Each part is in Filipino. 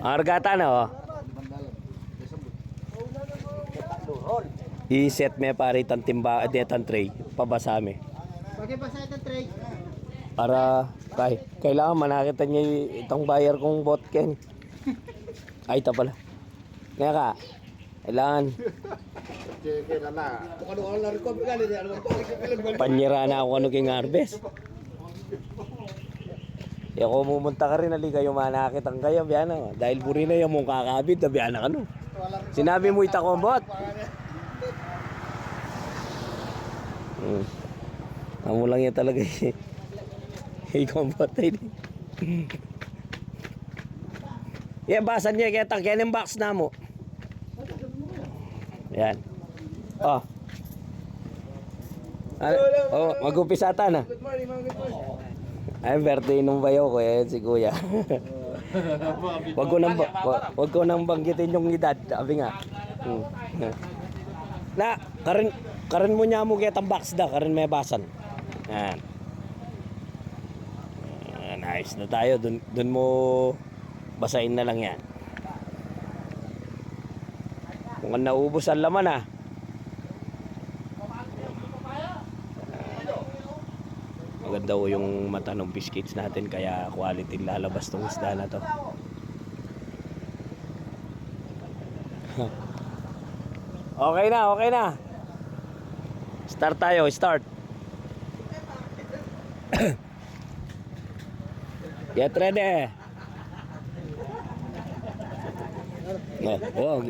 Argata na oh. I-set me pare itang timba itang tray pabasame. Bagay pa sa itong tray. Para kailangan manakita niya itong buyer kong bot Ken. Ay ito pala. Kaya ka. Kailangan. Panyira na ako ano king harvest. E ako pumunta ka rin ali kayo manakit ang kayo biyana. Dahil buri na yung mong kakabit na biyana ka no. Sinabi mo ita ko bot. Amo lang yan talaga eh. Ikaw tayo din. Yan basan niya kaya tangyan yung box na mo. Yan. Oh. Oh, mag-umpisa ata na. Good morning, mga good morning. Ay, birthday nung bayaw ko eh, si Kuya. Wag ko nang banggitin yung edad, sabi nga. Na, karin mo niya mo kitang box da, karin may basan. Yan. Nice na tayo, dun mo basahin na lang yan. Kung naubos ang laman ah. Maganda ho yung mata ng biscuits natin kaya quality lalabas tong isda na to. Okay na, okay na. Start tayo, start. Get ready. Oh,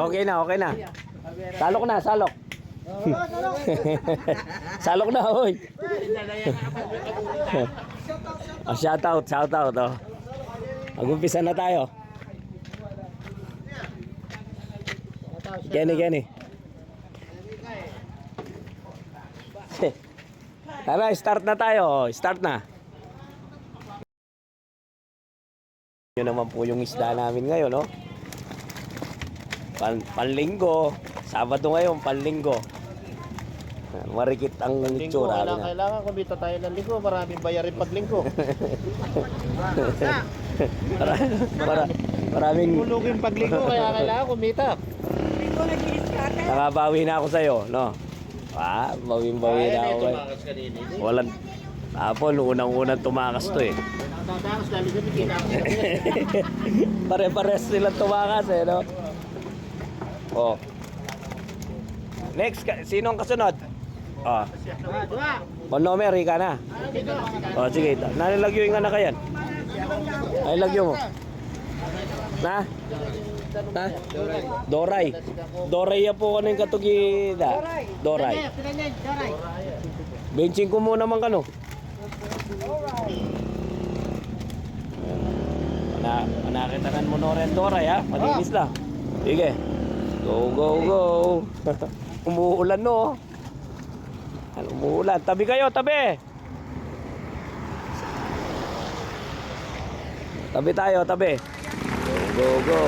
okay na, okay na. Salok na, salok. Salok na, hoy. Shout out, oh. Mag-umpisa na tayo. Gani. Tara, start na tayo. Start na. Yun naman po yung isda namin ngayon, no? Panlinggo. Sabado ngayon, panlinggo. Marikit ang itsura. Kailangan kumita tayo ng linggo. Maraming bayarin pag linggo. Maraming Mulugin pag linggo, kaya kailangan kumita. nakabawi na ako sa'yo, no? Bawi na ako. Walang tapon, unang-unang tumakas to eh. Tatakas dali sa bikina. Pare-pares silang tumakas eh, no? Oh. Next, sino ang kasunod? Oh. Monomer, ka na. Oh, sige. Nalilagyo yung anak yan. Nalilagyo mo. Na? Doray. Doray ya po kanong katugi da. Doray. Benching ko muna man kano. Manakitanan mo no rin Doray ha. Malinis lang. Sige. Go. Umuulan no. Ano umuulan? Tabi kayo, tabi. Tabi tayo, tabi. Go.